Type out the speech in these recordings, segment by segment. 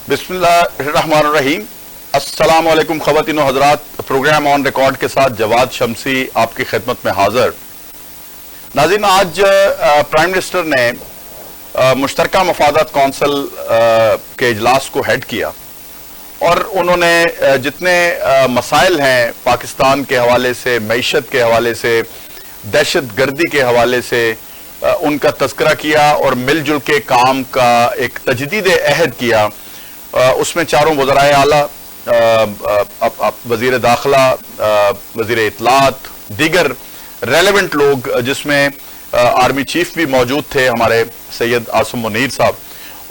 बिस्मिल्लाहिर्रहमानिर्रहीम। अस्सलाम वालेकुम ख़वातीन व हज़रात, प्रोग्राम ऑन रिकॉर्ड के साथ जवाद शमसी आपकी खिदमत में हाजिर। नाज़रीन, आज प्राइम मिनिस्टर ने मुश्तरका मफादात कौंसिल के इजलास को हेड किया और उन्होंने जितने मसाइल हैं पाकिस्तान के हवाले से, मईशत के हवाले से, दहशत गर्दी के हवाले से उनका तज़किरा किया और मिलजुल के काम का एक तजदीद अहद किया। उसमें चारों वज़राए आला, वज़ीर दाखिला, वज़ीर इत्तलात, दीगर रेलेवेंट लोग, जिसमें आर्मी चीफ भी मौजूद थे हमारे सैयद आसिम मुनीर साहब।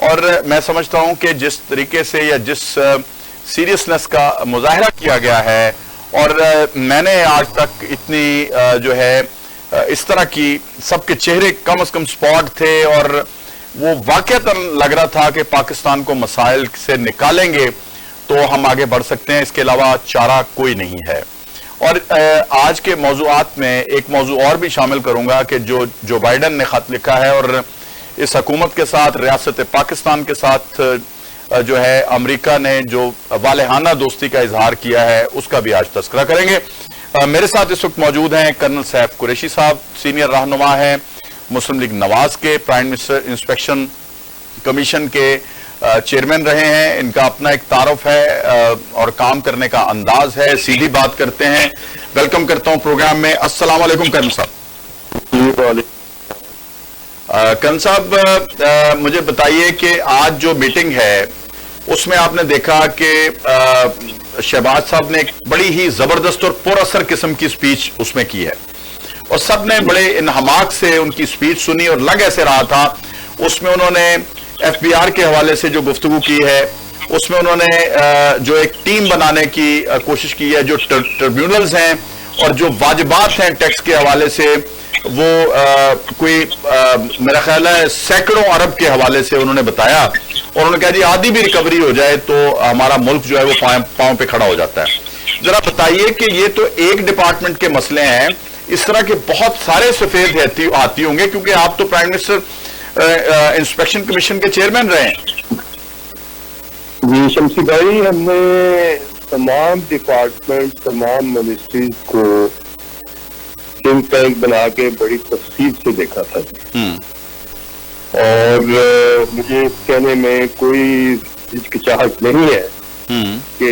और मैं समझता हूँ कि जिस तरीके से या जिस सीरियसनेस का मुजाहरा किया गया है, और मैंने आज तक इतनी जो है इस तरह की सबके चेहरे कम से कम स्पॉट थे और वो वाक़तन लग रहा था कि पाकिस्तान को मसाइल से निकालेंगे तो हम आगे बढ़ सकते हैं, इसके अलावा चारा कोई नहीं है। और आज के मौज़ूआत में एक मौजू और भी शामिल करूंगा कि जो बाइडन ने ख़त लिखा है और इस हुकूमत के साथ, रियासत पाकिस्तान के साथ जो है अमेरिका ने जो वालेहाना दोस्ती का इजहार किया है, उसका भी आज तज़किरा करेंगे। मेरे साथ इस वक्त मौजूद हैं कर्नल सैफ कुरैशी साहब, सीनियर रहनुमा हैं मुस्लिम लीग नवाज के, प्राइम मिनिस्टर इंस्पेक्शन कमीशन के चेयरमैन रहे हैं। इनका अपना एक तारुफ है और काम करने का अंदाज है। सीधी बात करते हैं, वेलकम करता हूं प्रोग्राम में। अस्सलाम वालेकुम कर्नल साहब। कर्नल साहब, मुझे बताइए कि आज जो मीटिंग है उसमें आपने देखा कि शहबाज साहब ने एक बड़ी ही जबरदस्त और पुरअसर किस्म की स्पीच उसमें की है और सब ने बड़े इन्हमाक से उनकी स्पीच सुनी और लग ऐसे रहा था। उसमें उन्होंने FBI के हवाले से जो गुफ्तगू की है, उसमें उन्होंने जो एक टीम बनाने की कोशिश की है, जो ट्रिब्यूनल्स हैं और जो वाजिबात हैं टैक्स के हवाले से, वो कोई मेरा ख्याल है सैकड़ों अरब के हवाले से उन्होंने बताया और उन्होंने कहा जी आधी भी रिकवरी हो जाए तो हमारा मुल्क जो है वो पांव पे खड़ा हो जाता है। जरा बताइए कि ये तो एक डिपार्टमेंट के मसले हैं, इस तरह के बहुत सारे सफेद आती होंगे, क्योंकि आप तो प्राइम मिनिस्टर इंस्पेक्शन कमीशन के चेयरमैन रहे हैं। जी शमसी भाई, हमने तमाम डिपार्टमेंट, तमाम मिनिस्ट्रीज को थिंक टैंक बना के बड़ी तफसील से देखा था और मुझे कहने में कोई हिचकिचाहट नहीं है कि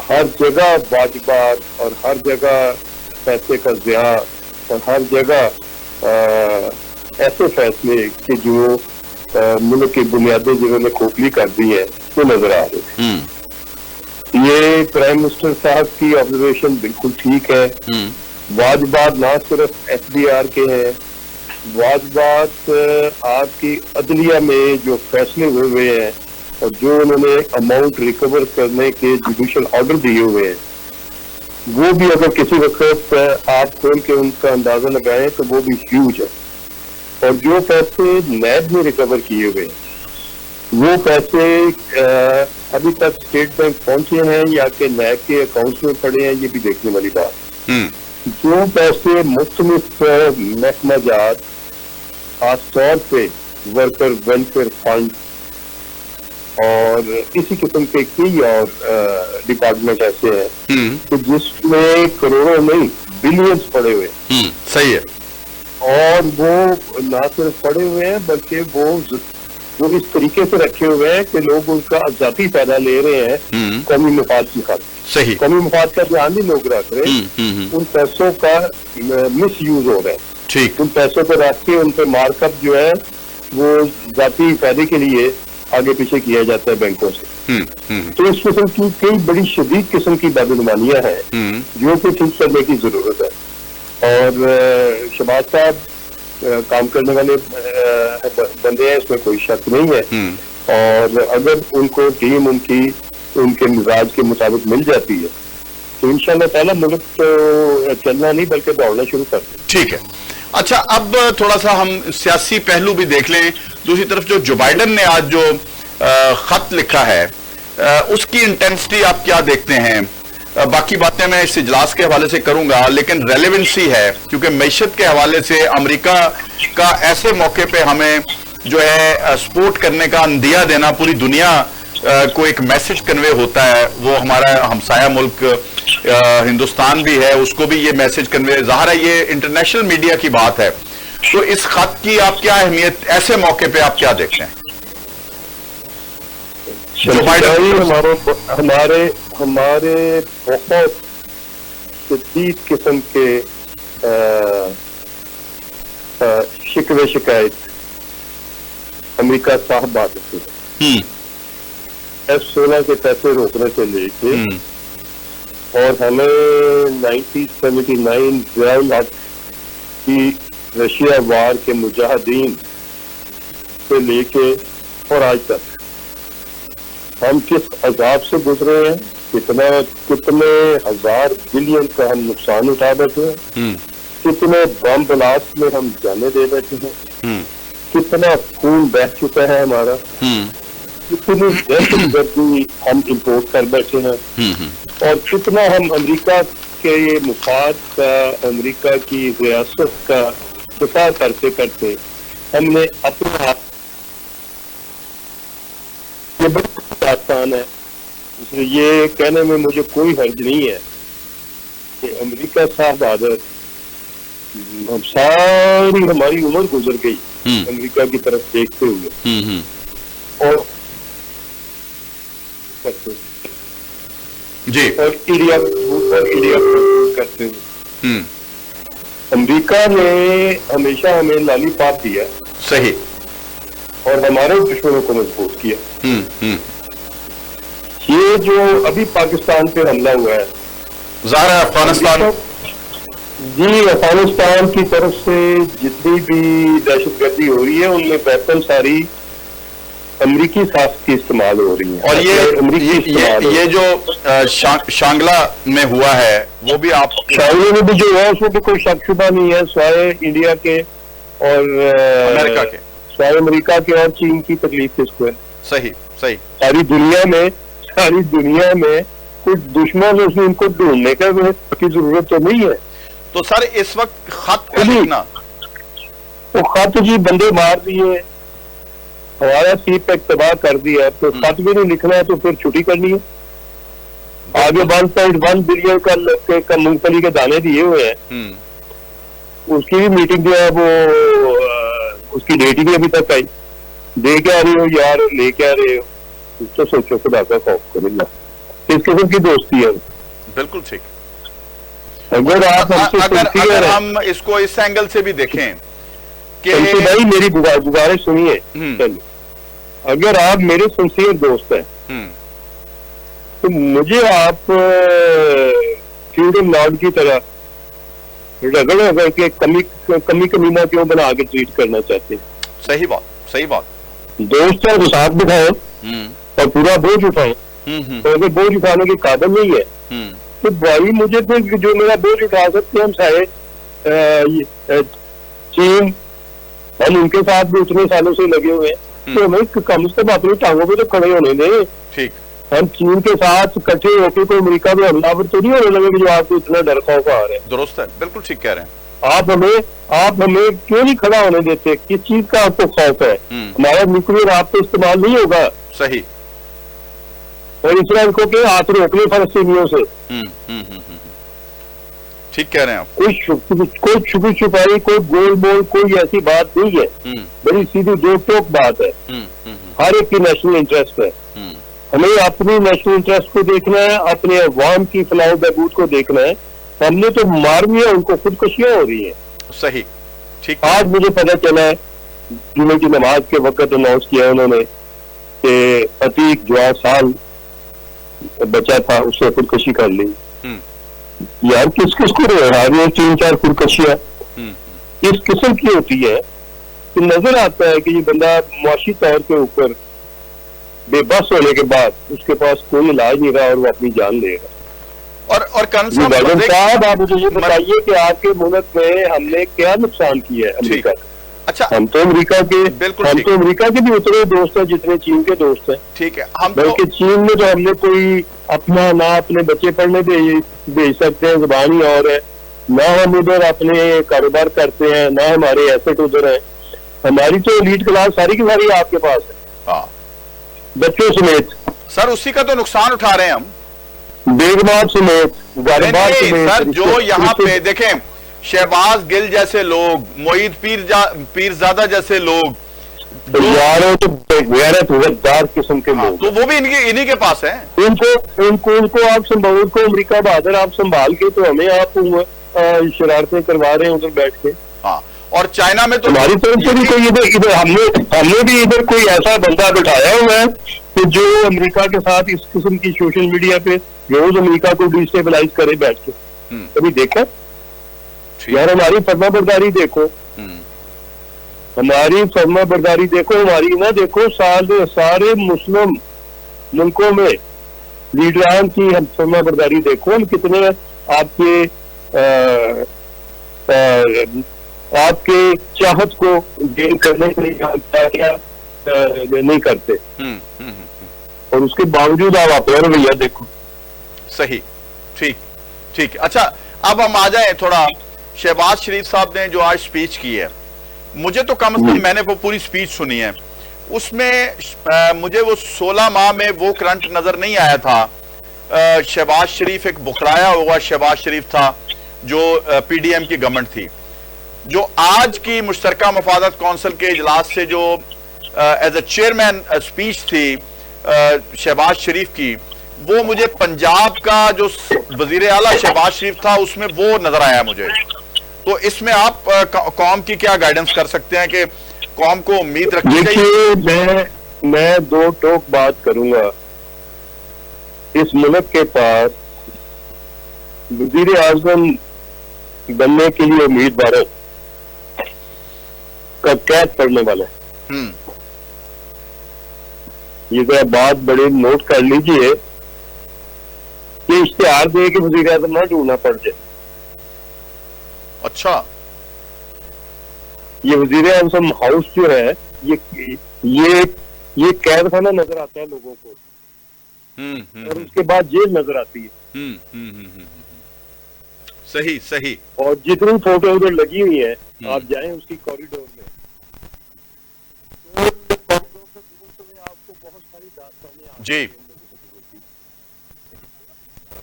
हर जगह वाजिबात और हर जगह पैसे का ज़िया और हर जगह ऐसे फैसले कि जो मुल्क की बुनियादें जिन्होंने खोखली कर दी है वो नजर आ रहे थे। ये प्राइम मिनिस्टर साहब की ऑब्जर्वेशन बिल्कुल ठीक है। वाजिबात ना सिर्फ FDR के हैं, वाजिबात आपकी अदलिया में जो फैसले हुए हैं और जो उन्होंने अमाउंट रिकवर करने के जुडिशल ऑर्डर दिए हुए हैं, वो भी अगर किसी वक्त आप खोल के उनका अंदाजा लगाएं तो वो भी ह्यूज है। और जो पैसे नैब में रिकवर किए हुए वो पैसे अभी तक स्टेट बैंक पहुंचे हैं या कि नैब के अकाउंट्स में पड़े हैं, ये भी देखने वाली बात। जो पैसे मुख्तलिफ महकमा जात, खास तौर पे वर्कर वेलफेयर फंड और इसी किस्म के कई और डिपार्टमेंट ऐसे हैं तो जिसमें करोड़ों नहीं बिलियंस पड़े हुए। सही है। और वो ना सिर्फ पड़े हुए हैं बल्कि वो इस तरीके से रखे हुए हैं कि लोग उनका जाती फायदा ले रहे हैं कौमी मफाद की खातिर। सही, कौमी मफाद का ध्यान नहीं लोग रख रहे, उन पैसों का मिस यूज हो रहा है। ठीक, उन पैसों को रख के उन पे मार्कअप जो है वो जाती फायदे के लिए आगे पीछे किया जाता है बैंकों से। तो इस किस्म की कई बड़ी शदीद किस्म की बदनुमानियां हैं जो कि ठीक करने की जरूरत है। और शहबाज साहब काम करने वाले बंदे हैं, इसमें कोई शक नहीं है। और अगर उनको टीम उनके मिजाज के मुताबिक मिल जाती है तो इंशाल्लाह ताला मुल्क तो चलना नहीं बल्कि दौड़ना शुरू कर दे। ठीक है। अच्छा, अब थोड़ा सा हम सियासी पहलू भी देख लें। दूसरी तरफ जो बाइडन ने आज जो खत लिखा है उसकी इंटेंसिटी आप क्या देखते हैं? बाकी बातें मैं इस इजलास के हवाले से करूंगा, लेकिन रेलेवेंसी है क्योंकि मैशत के हवाले से अमेरिका का ऐसे मौके पे हमें जो है सपोर्ट करने का अंदिया देना पूरी दुनिया کو ایک میسج کنوے ہوتا ہے، وہ ہمارا ہمسایہ ملک ہندوستان بھی ہے، اس کو بھی یہ میسج کنوے، ظاہر ہے یہ انٹرنیشنل میڈیا کی بات ہے، تو اس خط کی آپ کیا اہمیت ایسے موقع پہ آپ کیا دیکھتے ہیں؟ ہمارے بہت شدید قسم کے شکوے شکایت امریکہ صاحب بات ہوتی F-16 کے پیسے روکنے سے لے کے اور ہمیں 1979 ضیاء کی رشیا وار کے مجاہدین سے لے کے اور آج تک ہم کس عذاب سے گزرے ہیں، کتنے ہزار بلین کا ہم نقصان اٹھا بیٹھے ہیں، کتنے بم بلاسٹ میں ہم جانے دے بیٹھے ہیں، کتنا خون بہہ چکا ہے ہمارا، کتنی دہشت گردی ہم امپورٹ کر بیٹھے ہیں، اور کتنا ہم امریکہ کے مفاد کا، امریکہ کی ریاست کا دفاع کرتے کرتے ہم نے اپنے آپ یہ بہت آسان ہے، اس لیے یہ کہنے میں مجھے کوئی حرج نہیں ہے کہ امریکہ صاحب عادت ہم ساری ہماری عمر گزر گئی امریکہ کی طرف دیکھتے ہوئے اور جی اور انڈیا کرتے ہوئے امریکہ نے ہمیشہ ہمیں لالی پاپ دیا، صحیح، اور ہمارے دشمنوں کو مضبوط کیا۔ یہ جو ابھی پاکستان پہ حملہ ہوا ہے، ظاہر ہے افغانستان، جی افغانستان کی طرف سے جتنی بھی دہشت گردی ہو رہی ہے ان میں ویپن ساری امریکی ساخت کی استعمال ہو رہی ہے، اور یہ جو شانگلہ میں ہوا ہے وہ بھی آپ شانگلہ میں بھی جو ہوا اس میں بھی کوئی شک شبہ نہیں ہے، سوائے انڈیا کے اور امریکہ کے، سوائے امریکہ کے اور چین کی تکلیف کس کو ہے؟ صحیح صحیح، ساری دنیا میں کچھ دشمن ان کو ڈھونڈنے کی ضرورت تو نہیں ہے۔ تو سر اس وقت خط کا لکھنا، وہ خط جی بندے مار دیے، ہمارا سیپ پہ تباہ کر دیا، تو خط بھی نہیں لکھنا ہے تو پھر چھٹی کرنی ہے۔ آگے 1.1 بلین کا مونگ پھلی کے دانے دیے ہوئے ہیں، اس کی بھی میٹنگ جو ہے وہ اس کی ڈیٹ بھی ابھی تک آئی، دے کے آ رہی ہو یار، لے کے آ رہے ہو، تو سوچو خدا کا خوف کرے گا، کس قسم کی دوستی ہے؟ بالکل ٹھیک۔ اگر ہم اس کو اس اینگل سے بھی دیکھیں کہ بھائی میری گزارش سنیے، اگر آپ میرے سنسیئر دوست ہیں تو مجھے آپ فیوڈل لارڈ کی طرح رگڑ کے کمی کمینہ کیوں بنا کے ٹریٹ کرنا چاہتے ہیں؟ صحیح بات، دوست ہیں تو ساتھ بٹھائیں اور پورا بوجھ اٹھائیں، اور اگر بوجھ اٹھانے کے قابل نہیں ہے تو بھائی مجھے پھر جو میرا بوجھ اٹھا سکتے ہیں ہم سارے چین، ہم ان کے ساتھ بھی اتنے سالوں سے لگے ہوئے ہیں، تو ہمیں کم از کم اپنی ٹانگوں پہ تو کھڑے ہونے دیں۔ ٹھیک، ہم چین کے ساتھ اکٹھے ہو کے کوئی امریکہ میں حملہ آور تو نہیں ہونے لگے جو آپ کو اتنا ڈر خوف آ رہا ہے۔ درست ہے، بالکل ٹھیک کہہ رہے ہیں آپ ہمیں کیوں نہیں کھڑا ہونے دیتے؟ کس چیز کا آپ کو خوف ہے؟ ہمارا نیوکلیر آپ پہ استعمال نہیں ہوگا، صحیح، اور اسرائیل کو کہ ہاتھ روک لیں فلسطینیوں سے، ٹھیک کہہ رہے ہیں آپ، کوئی چھپی چھپائی، کوئی گول بول، کوئی ایسی بات نہیں ہے، بڑی سیدھی دو ٹوک بات ہے، ہر ایک کی نیشنل انٹرسٹ ہے، ہمیں اپنی نیشنل انٹرسٹ کو دیکھنا ہے، اپنے عوام کی فلاح و بہبود کو دیکھنا ہے۔ ہم نے تو مار دیا، ان کو خودکشیاں ہو رہی ہیں۔ صحیح، ٹھیک، آج مجھے پتہ چلا ہے جمعے کی نماز کے وقت اناؤنس کیا انہوں نے کہ عتیق جو 8 سال بچا تھا اس نے خودکشی کر لی۔ یار کس کو رہے 3-4 خودکشیاں اس قسم کی ہوتی ہے کہ نظر آتا ہے کہ یہ بندہ معاشی طور کے اوپر بے بس ہونے کے بعد اس کے پاس کوئی علاج نہیں رہا اور وہ اپنی جان لے گا۔ اور صاحب آپ مجھے یہ بتائیے کہ آپ کے ملک میں ہم نے کیا نقصان کیا ہے امریکہ کا؟ اچھا، ہم تو امریکہ کے بھی اتنے دوست ہیں جتنے چین کے دوست ہیں، ٹھیک ہے، بلکہ چین میں تو ہم نے کوئی اپنا نہ اپنے بچے پڑھنے بھیج سکتے ہیں، زبان ہی اور ہے، نہ ہم ادھر اپنے کاروبار کرتے ہیں، نہ ہمارے ایسٹ ادھر ہیں، ہماری تو ایلیٹ کلاس ساری کی ساری آپ کے پاس ہے، بچوں سمیت۔ सर उसी का तो नुकसान उठा रहे हैं हम। बेगमात समेत, गालिबात नहीं, समेत, सर जो यहाँ पे देखें, शहबाज गिल जैसे लोग, मोईद पीरजादा जैसे लोग, यारों तो गैरत वफादार किस्म के लोग, तो वो भी इन्हीं के पास है। उनको आप संभाल, उनको अमेरिका बहादुर आप संभाल के, तो हमें आप शरारतें करवा रहे हैं उधर बैठ के। हाँ, और चाइना में तो हमारी तरफ से भी कोई इधर हमने भी इधर कोई ऐसा बंदा बिठाया हुआ है कि जो अमेरिका के साथ इस किस्म की सोशल मीडिया पे रोज अमेरिका को डिस्टेबलाइज करे बैठ के। कभी देखा? यार हमारी फर्माबरदारी देखो, हमारी फर्माबरदारी देखो, हमारी ना देखो सारे मुस्लिम मुल्कों में लीडरान की हम फर्माबरदारी देखो, हम कितने आपके चाहत को गेन करने के लिए क्या नहीं करते, और उसके बावजूद आप अपना रवैया देखो। सही, ठीक ठीक। अच्छा, अब हम आ जाए थोड़ा, शहबाज शरीफ साहब ने जो आज स्पीच की है, मुझे तो कम से कम, मैंने वो पूरी स्पीच सुनी है, उसमें मुझे वो 16 माह में वो करंट नजर नहीं आया था। शहबाज शरीफ एक बुखराया हुआ शहबाज शरीफ था जो पीडीएम की गवर्नमेंट थी। जो आज की मुश्तरका मफादत कौंसिल के इजलास से जो एज ए चेयरमैन स्पीच थी शहबाज शरीफ की, वो मुझे पंजाब का जो वजीर आला शहबाज शरीफ था उसमें वो नजर आया मुझे। तो इसमें आप कौम की क्या गाइडेंस कर सकते हैं कि कौम को उम्मीद रखनी चाहिए? मैं दो टोक बात करूंगा। इस मुल्क के पास वजीर आजम बनने के लिए उम्मीदवारों का कैद पड़ने वाला है। ये जरा बात बड़े नोट कर लीजिए कि इश्तेहार दे के वजीर आजम ना ढूंढना पड़ जाए। अच्छा, ये वजीर आजम हाउस जो है ये कैद खाना नजर आता है लोगों को, और उसके बाद जेल नजर आती है। सही सही। और जितनी फोटो उधर लगी हुई है, आप जाएं उसकी कॉरिडोर में, तो आपको बहुत सारी दास्तानें जी।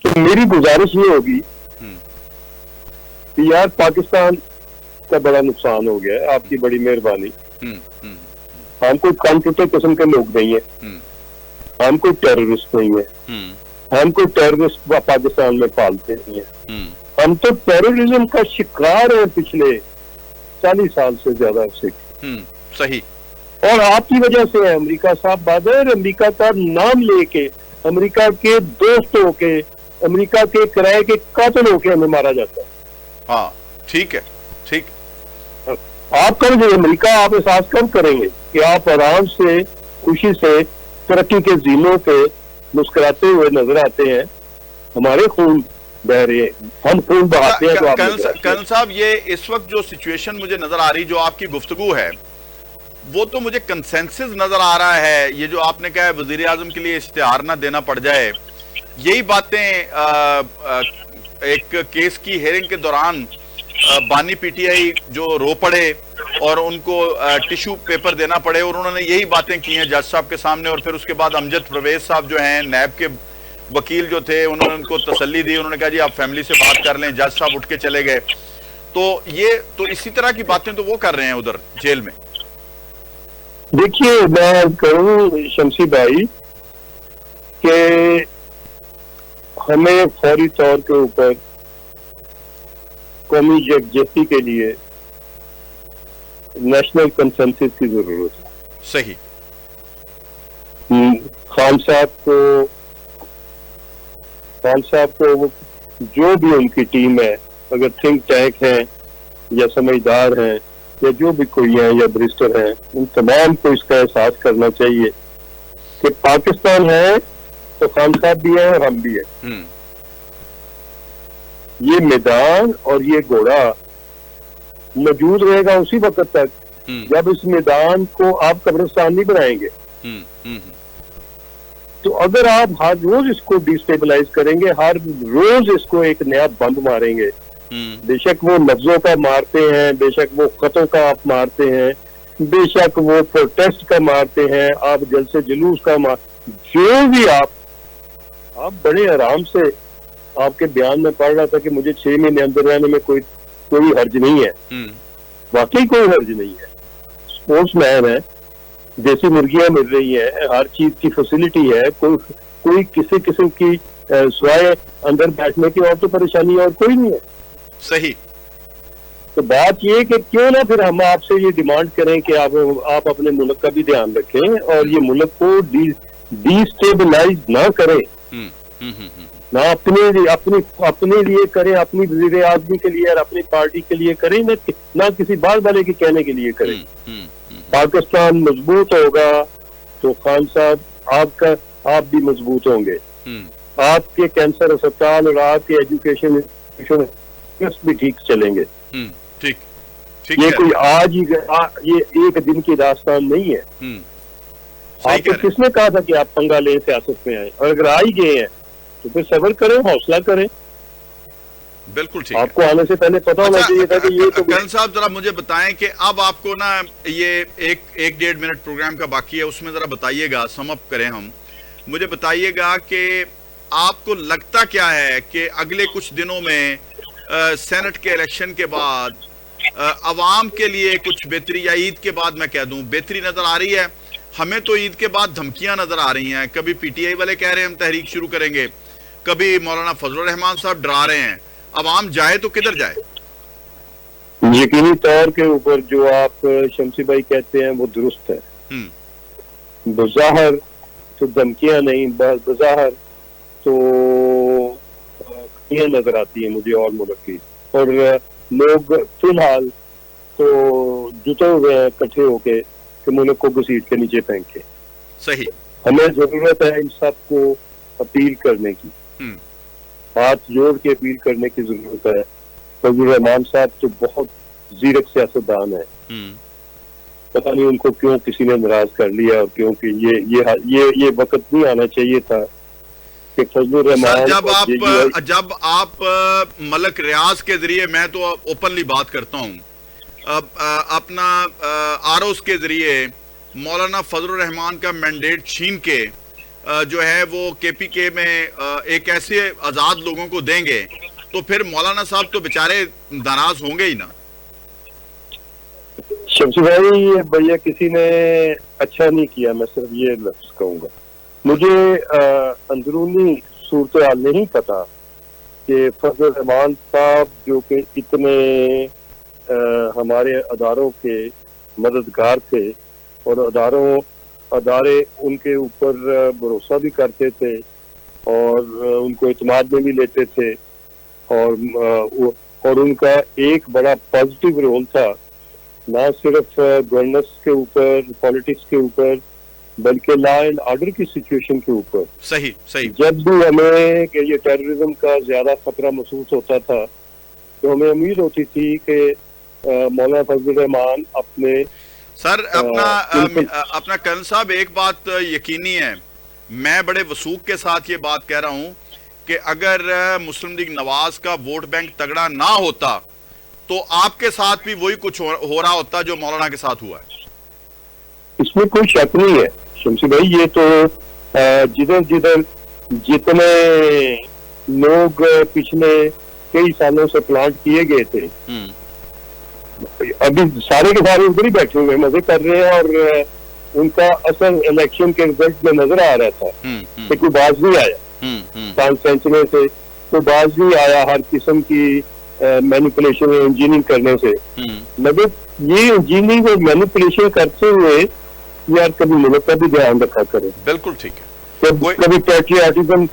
तो मेरी गुजारिश ये होगी कि यार पाकिस्तान का बड़ा नुकसान हो गया है, आपकी बड़ी मेहरबानी। हम कोई कॉम्प्यूटर किस्म के लोग नहीं है, हम कोई टेररिस्ट नहीं है, हम कोई टेररिस्ट पाकिस्तान में पालते नहीं है। हम तो टेररिज्म का शिकार है पिछले 40 साल से ज्यादा से। सही। और आपकी वजह से है। अमेरिका साहब बादर, अमेरिका का नाम लेके, अमेरिका के दोस्त होके, अमेरिका के किराए के कातिल होके हमें मारा जाता है। हाँ, ठीक है, ठीक। आप कब अमेरिका आप एहसास कब करेंगे कि आप आराम से खुशी से तरक्की के जीनों पे मुस्कुराते हुए नजर आते हैं? हमारे खून बह रहे हैं, हम खून बहाते हैं। तो कर्नल साहब, ये इस वक्त जो सिचुएशन मुझे नजर आ रही, जो आपकी गुफ्तगू है, वो तो मुझे कंसेंसस नजर आ रहा है। ये जो आपने कहा है वजीर आजम के लिए इश्तिहार ना देना पड़ जाए, यही बातें एक केस की हेयरिंग के दौरान बानी पीटीआई जो रो पड़े और उनको टिश्यू पेपर देना पड़े, और उन्होंने यही बातें की हैं जज साहब के सामने। और फिर उसके बाद अमजद परवेज साहब जो हैं नैब के वकील जो थे, उन्होंने उनको तसल्ली दी, उन्होंने कहा जी आप फैमिली से बात कर लें। जज साहब उठ के चले गए। तो ये तो इसी तरह की बातें तो वो कर रहे हैं उधर जेल में। देखिए, मैं कहूँ शमसी भाई कि हमें फौरी तौर के ऊपर कौमी यकजहती के लिए नेशनल कंसेंसस की जरूरत है। सही। खान साहब को जो भी उनकी टीम है, अगर थिंक टैंक है या समझदार हैं या जो भी कोई है या बैरिस्टर हैं, उन तमाम को इसका एहसास करना चाहिए कि पाकिस्तान है तो खान साहब भी है और हम भी है। ये मैदान और ये घोड़ा मौजूद रहेगा उसी वक्त तक जब इस मैदान को आप कब्रिस्तान नहीं बनाएंगे। तो अगर आप हर रोज इसको डिस्टेबलाइज करेंगे, हर रोज इसको एक नया बंद मारेंगे, बेशक वो लफ्जों का मारते हैं, बेशक वो खतों का आप मारते हैं, بے شک وہ پروٹیسٹ کا مارتے ہیں، آپ جلسے جلوس کا جو بھی آپ بڑے آرام سے، آپ کے بیان میں پڑھ رہا تھا کہ مجھے 6 مہینے اندر رہنے میں کوئی حرج نہیں ہے، واقعی کوئی حرج نہیں ہے، اسپورٹس مین ہے، دیسی مرغیاں مل رہی ہیں، ہر چیز کی فیسلٹی ہے، کوئی کسی قسم کی سوائے اندر بیٹھنے کی اور تو پریشانی اور کوئی نہیں ہے. صحیح. تو بات یہ کہ کیوں نہ پھر ہم آپ سے یہ ڈیمانڈ کریں کہ آپ اپنے ملک کا بھی دھیان رکھیں اور یہ ملک کو ڈیسٹیبلائز نہ کریں، نہ اپنے لیے کریں، اپنی وزیر اعظمی کے لیے اور اپنی پارٹی کے لیے کریں، نہ کسی بال والے کے کہنے کے لیے کریں. پاکستان مضبوط ہوگا تو خان صاحب آپ بھی مضبوط ہوں گے، آپ کے کینسر اسپتال اور آپ کے ایجوکیشن بھی ٹھیک چلیں گے. یہ کوئی آج ہی یہ ایک دن کی داستان نہیں ہے. آپ کو کس نے کہا تھا کہ آپ پنگا لیں سیاست میں آئیں؟ اور اگر آ ہی گئے ہیں تو پھر صبر کریں، حوصلہ کریں. بالکل ٹھیک. آپ کو آنے سے پہلے پتا ہونا چاہیے تھا کہ یہ تو کرن صاحب ذرا مجھے بتائیں کہ اب آپ کو نا یہ 1-1.5 منٹ پروگرام کا باقی ہے، اس میں ذرا بتائیے گا، سم اپ کریں ہم، مجھے بتائیے گا کہ آپ کو لگتا کیا ہے کہ اگلے کچھ دنوں میں سینٹ کے الیکشن کے بعد عوام کے لیے کچھ بہتری، یا عید کے بعد میں کہہ دوں بہتری نظر آ رہی ہے؟ ہمیں تو عید کے بعد دھمکیاں نظر آ رہی ہیں، کبھی پی ٹی آئی والے کہہ رہے ہیں ہم تحریک شروع کریں گے، کبھی مولانا فضل الرحمان صاحب ڈرا رہے ہیں. عوام جائے تو کدھر جائے؟ یقینی طور کے اوپر جو آپ شمسی بھائی کہتے ہیں وہ درست ہے. بظاہر تو دھمکیاں نہیں، بظاہر تو یہ نظر آتی ہیں مجھے اور ملک کی، اور لوگ فی الحال تو جتے ہوئے ہیں کٹھے ہو کے کہ ملک کو گھسیٹ کے نیچے پھینکے. صحیح. ہمیں ضرورت ہے ان سب کو اپیل کرنے کی، ہاتھ جوڑ کے اپیل کرنے کی ضرورت ہے. فضل الرحمان صاحب تو بہت زیرک سیاستدان ہے، پتہ نہیں ان کو کیوں کسی نے ناراض کر لیا، اور کیونکہ یہ وقت نہیں آنا چاہیے تھا کہ فضل الرحمان جب آپ ملک ریاض کے ذریعے، میں تو اوپنلی بات کرتا ہوں، اپنا آروس کے ذریعے مولانا فضل الرحمان کا مینڈیٹ چھین کے جو ہے وہ کے پی کے میں ایک ایسے آزاد لوگوں کو دیں گے تو پھر مولانا صاحب تو بیچارے ناراض ہوں گے ہی نا. شمسی بھائی بھیا کسی نے اچھا نہیں کیا، میں صرف یہ لفظ کہوں گا. مجھے اندرونی صورتحال نہیں پتا کہ فضل الرحمان صاحب جو کہ اتنے ہمارے اداروں کے مددگار تھے اور ادارے ان کے اوپر بھروسہ بھی کرتے تھے اور ان کو اعتماد میں بھی لیتے تھے، اور ان کا ایک بڑا پازیٹیو رول تھا، نہ صرف گورننس کے اوپر، پالیٹکس کے اوپر، بلکہ لا اینڈ آرڈر کی سچویشن کے اوپر. صحیح. جب بھی ہمیں کہ یہ ٹیررزم کا زیادہ خطرہ محسوس ہوتا تھا تو ہمیں امید ہوتی تھی کہ مولانا فضل الرحمان اپنے سر اپنا کرن صاحب ایک بات یقینی ہے، میں بڑے وثوق کے ساتھ یہ بات کہہ رہا ہوں کہ اگر مسلم لیگ نواز کا ووٹ بینک تگڑا نہ ہوتا تو آپ کے ساتھ بھی وہی کچھ ہو رہا ہوتا جو مولانا کے ساتھ ہوا ہے. اس میں کوئی شک نہیں ہے شمسی بھائی. یہ تو جدھر جتنے لوگ پچھلے کئی سالوں سے پلانٹ کیے گئے تھے ابھی سارے کے سارے ادھر ہی بیٹھے ہوئے مزے کر رہے ہیں، اور ان کا اثر الیکشن کے رزلٹ میں نظر آ رہا تھا کہ کوئی باز نہیں آیا کانسٹینسنے سے، کوئی باز نہیں آیا ہر قسم کی مینیپولیشن اور انجینئرنگ کرنے سے. مگر یہ انجینئرنگ اور مینیپولیشن کرتے ہوئے یار کبھی ملک کا بھی دھیان رکھا کرے. بالکل ٹھیک ہے. کبھی پیٹریاٹزم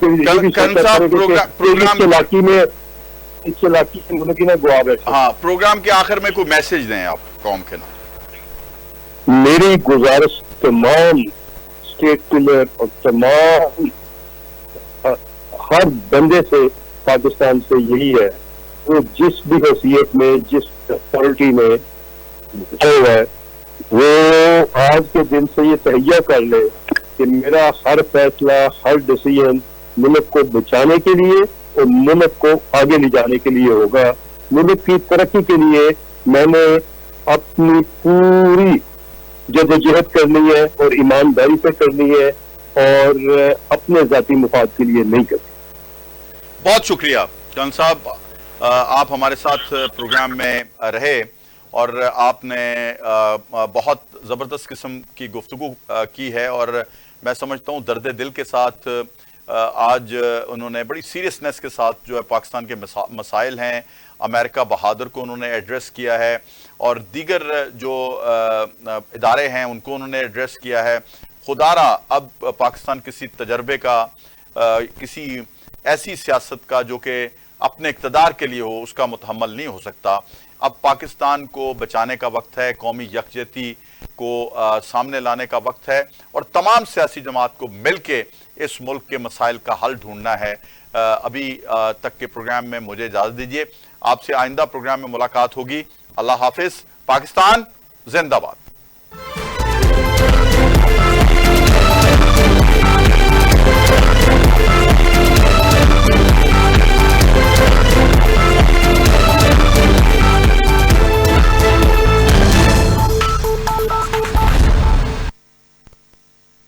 اس علاقے میں ملک نہ گوا بیٹھے. ہاں، پروگرام کے آخر میں کوئی میسج دیں آپ قوم کے نام. میری گزارش تمام اسٹیٹ پلر اور تمام ہر بندے سے پاکستان سے یہی ہے، وہ جس بھی حیثیت میں جس اتھارٹی میں ہوا ہے وہ آج کے دن سے یہ تہیہ کر لے کہ میرا ہر فیصلہ، ہر ڈیسیژن ملک کو بچانے کے لیے اور ملک کو آگے لے جانے کے لیے ہوگا. ملک کی ترقی کے لیے میں نے اپنی پوری जदोजहद करनी है और ईमानदारी से करनी है और अपने ذاتی मफाद के लिए नहीं करनी. बहुत शुक्रिया कर्नल साहब, आप हमारे साथ प्रोग्राम में रहे और आपने बहुत ज़बरदस्त किस्म की गुफ्तगू की है और मैं समझता हूँ दर्द दिल के साथ आज उन्होंने बड़ी सीरियसनेस के साथ जो है पाकिस्तान के मसाइल हैं, अमेरिका बहादुर को उन्होंने एड्रेस किया है और दीगर जो इदारे हैं उनको उन्होंने एड्रेस किया है. खुदारा अब पाकिस्तान किसी तजर्बे का, किसी ऐसी सियासत का जो कि अपने इक़्तिदार के लिए हो, उसका मुतहम्मल नहीं हो सकता. अब पाकिस्तान को बचाने का वक्त है, कौमी यकजहती को सामने लाने का वक्त है और तमाम सियासी जमात को मिल के इस मुल्क के मसाइल का हल ढूंढना है. अभी तक के प्रोग्राम में मुझे इजाज़त दीजिए, आपसे आइंदा प्रोग्राम में मुलाकात होगी. अल्लाह हाफिज़. पाकिस्तान जिंदाबाद.